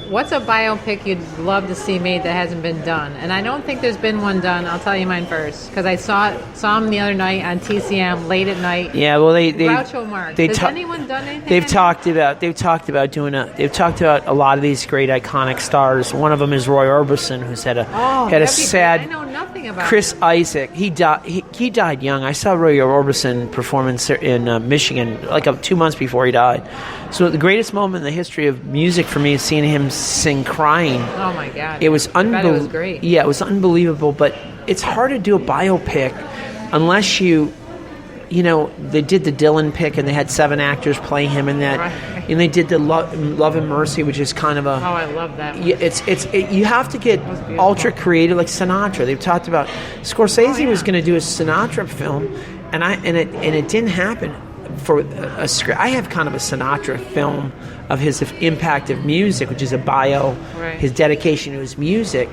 what's a biopic you'd love to see made that hasn't been done? And I don't think there's been one done. I'll tell you mine first because I saw him the other night on TCM late at night. Yeah, well, Groucho Marx. Has anyone done anything? They've talked about a lot of these great iconic stars. One of them is Roy Orbison, who's had a sad. I know nothing about Chris him. Isaac. He died young. I saw Roy Orbison perform in Michigan like 2 months before he died. So the greatest moment in the history of music for me is seeing him sing crying. Oh my God! It was unbelievable. It was great. Yeah, it was unbelievable. But it's hard to do a biopic unless you know, they did the Dylan pick and they had 7 actors play him in that, right. And they did the Love and Mercy, which is kind of a. Oh, I love that one. You have to get ultra creative, like Sinatra. They've talked about Scorsese was going to do a Sinatra film, and it didn't happen. For a script, I have kind of a Sinatra film of his impact of music, which is a bio, right. His dedication to his music.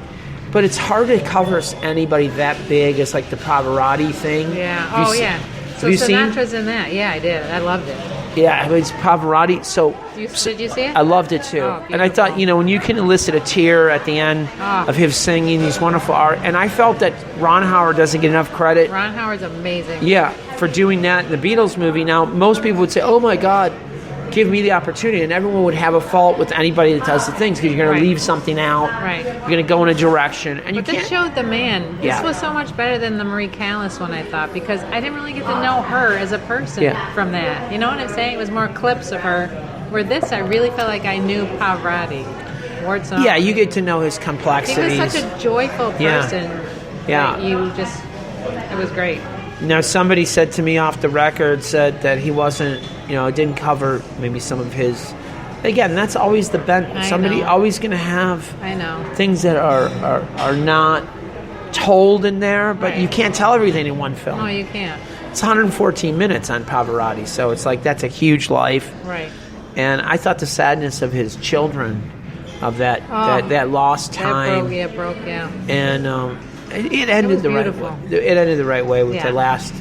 But it's hard to cover anybody that big as like the Pavarotti thing. Yeah. Yeah. So Sinatra's in that. Yeah, I did. I loved it. Yeah, it was Pavarotti. So did you see it? I loved it too. Oh, and I thought, when you can elicit a tear at the end of him singing these wonderful art, and I felt that Ron Howard doesn't get enough credit. Ron Howard's amazing. Yeah, for doing that in the Beatles movie. Now, most people would say, "Oh my God, give me the opportunity," and everyone would have a fault with anybody that does the things because you're going to leave something out. Right. You're going to go in a direction, and but this showed the man. This was so much better than the Marie Callas one, I thought, because I didn't really get to know her as a person from that. You know what I'm saying? It was more clips of her. Where this, I really felt like I knew Pavarotti. Yeah, you get to know his complexities. He was such a joyful person. Yeah. It was great. Now, somebody said to me off the record, said that he wasn't, it didn't cover maybe some of his. Again, that's always the bent. Somebody always going to have things that are not told in there, but you can't tell everything in one film. No, you can't. It's 114 minutes on Pavarotti, so it's like that's a huge life. Right. And I thought the sadness of his children, of that lost time. That broke. And it ended the right way. It ended the right way with the last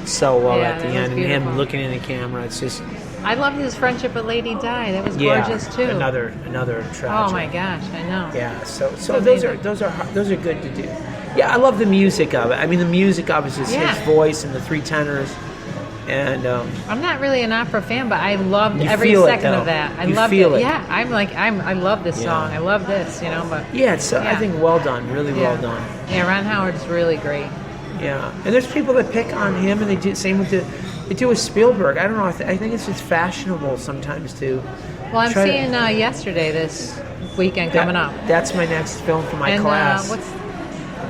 solo at the end, and him looking in the camera. It's just. I loved his friendship with Lady Di. That was gorgeous too. Another tragedy. Oh my gosh, I know. Yeah. So those are good to do. Yeah, I love the music of it. I mean, the music of it is his voice and the 3 tenors. And I'm not really an opera fan, but I loved every second of that. I loved it. Yeah, I love this song. I love this, But it's I think well done, really well done. Yeah, Ron Howard's really great. Yeah, and there's people that pick on him, and they do same with they do with Spielberg. I don't know. I think it's just fashionable sometimes too. Well, I'm seeing Yesterday this weekend coming up. That's my next film for my class. I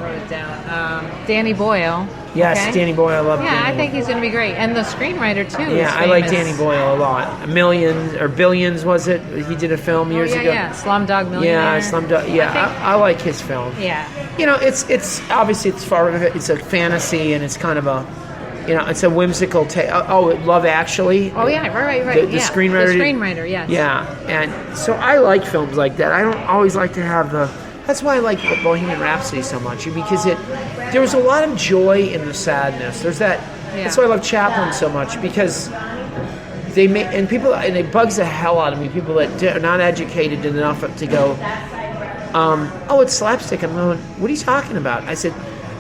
wrote it down. Danny Boyle. Yes, okay. Danny Boyle. I love Danny. I think he's going to be great. And the screenwriter, too. Yeah, I like Danny Boyle a lot. Millions, or Billions, was it? He did a film years ago. Yeah, Slumdog Millionaire. Yeah, Slumdog. Yeah, I like his film. Yeah. It's obviously it's a fantasy, and it's kind of a, it's a whimsical take. Love Actually. Oh, yeah, right. The screenwriter. The screenwriter, yes. Yeah, and so I like films like that. I don't always like to have the... That's why I like Bohemian Rhapsody so much, because there was a lot of joy in the sadness. There's that. Yeah. That's why I love Chaplin so much, because it bugs the hell out of me. People that are not educated enough to go, it's slapstick. I'm going, what are you talking about? I said,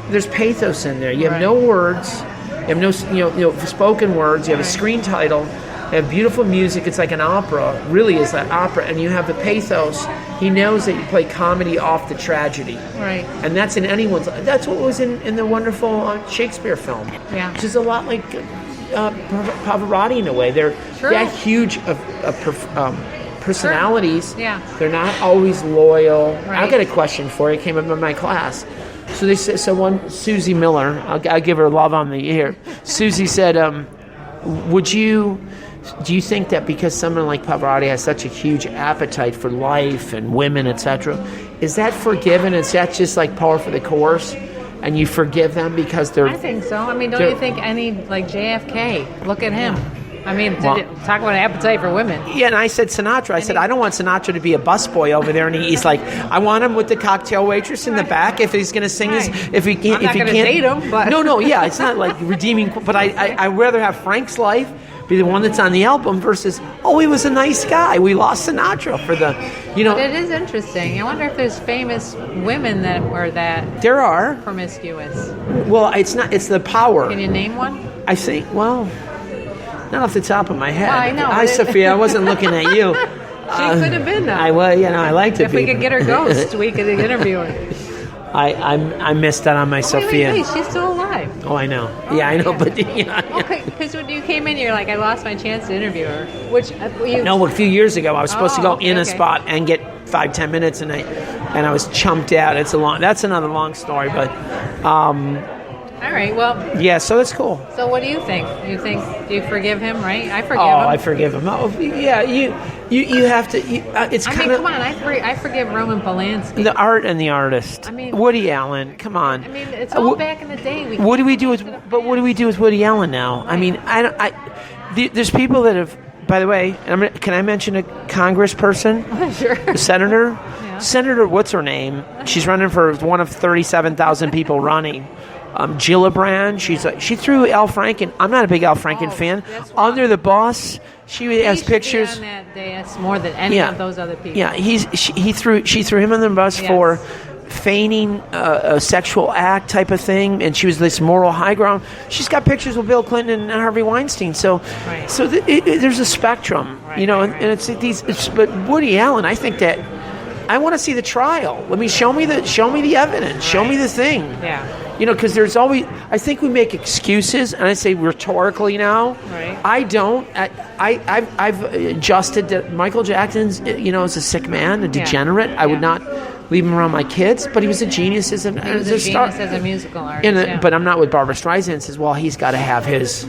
there's pathos in there. You have no words. You have no spoken words. You have a screen title. You have beautiful music. It's like an opera. Really is that opera. And you have the pathos. He knows that you play comedy off the tragedy. Right. And that's in anyone's... That's what was in the wonderful Shakespeare film. Yeah. Which is a lot like Pavarotti in a way. They're that huge of personalities. Sure. Yeah. They're not always loyal. Right. I got a question for you. It came up in my class. So they said, Susie Miller, I'll give her love on the ear. Susie said, do you think that because someone like Pavarotti has such a huge appetite for life and women, etc., is that forgiven? Is that just like par for the course, and you forgive them because they're... I think so. I mean, don't you think like JFK, look at him. I mean, talk about appetite for women. Yeah, and I said Sinatra. I said, I don't want Sinatra to be a busboy over there, and he's like, I want him with the cocktail waitress in the back if he's going to sing his... If he can't... I'm not going to date him, but... No, yeah, it's not like redeeming... But I'd rather have Frank's life. be the one that's on the album versus, oh, he was a nice guy. We lost Sinatra for the, But it is interesting. I wonder if there's famous women that were that there are. promiscuous. Well, it's not. It's the power. Can you name one? I think. Well, not off the top of my head. Well, I know. Hi, Sophia. I wasn't looking at you. She could have been though. I like to If be. we could get her ghost, we could interview her. I missed that on my Sophia. Wait, she's still alive. Oh, I know. Yeah, I know. But Okay, because when you came in, you're like, I lost my chance to interview her. Which no, a few years ago, I was supposed to go in a okay. spot and get 5-10 minutes, and I was chumped out. That's another long story, but all right, well. yeah. So that's cool. So what do you think? Do you forgive him? Right? I forgive him. I forgive him. Oh, yeah. You have to. It's kind of. Come on. I forgive Roman Polanski. The art and the artist. I mean, Woody Allen. Come on. I mean, it's all back in the day. What do we do with Woody Allen now? I mean, there's people that have. By the way, can I mention a congressperson? Sure. A senator. Yeah. Senator, what's her name? She's running for one of 37,000 people running. Gillibrand. She threw Al Franken. I'm not a big Al Franken fan. Under the bus. She has pictures. On that dais more than any of those other people. Yeah, she threw him on the bus for feigning a sexual act type of thing, and she was this moral high ground. She's got pictures with Bill Clinton and Harvey Weinstein. So, there's a spectrum, and but Woody Allen, I think that I want to see the trial. Let me show me the evidence. Right. Show me the thing. Yeah. Because there's always. I think we make excuses, and I say rhetorically now. Right. I don't. I've adjusted that Michael Jackson's. Is a sick man, a degenerate. I would not leave him around my kids, but he was a genius as a musical artist. But I'm not with Barbara Streisand. And says, well, he's got to have his.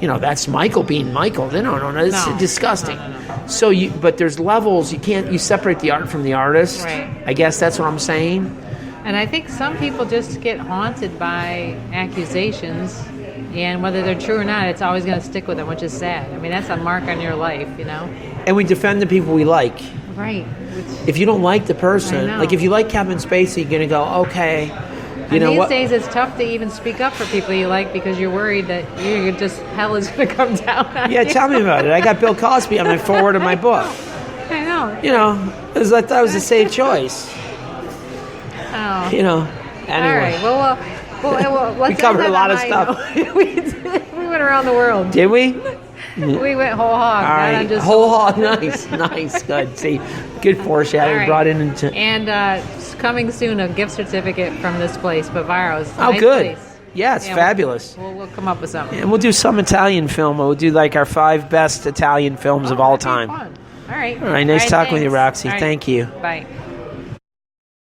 That's Michael being Michael. No, it's disgusting. No. So but there's levels. You separate the art from the artist. Right. I guess that's what I'm saying. And I think some people just get haunted by accusations, and whether they're true or not, it's always going to stick with them, which is sad. I mean, that's a mark on your life, And we defend the people we like. Right. If you don't like the person, like if you like Kevin Spacey, you're going to go, okay. These days it's tough to even speak up for people you like because you're worried that you're just hell is going to come down on you. Tell me about it. I got Bill Cosby on my forward of my book. I know. That was a safe choice. Oh. Anyway. All right. Well, let's we covered a lot of stuff. we went around the world. Did we? We went whole hog. All right. Whole hog. Nice. Good. See, good foreshadowing. Right. Brought into. And coming soon, a gift certificate from this place, Bavaro's. Oh, nice good. Place. Yeah, it's fabulous. We'll come up with something. And we'll do some Italian film. We'll do like our 5 best Italian films of all time. Fun. All right. Nice talking with you, Roxy. Right. Thank you. Bye.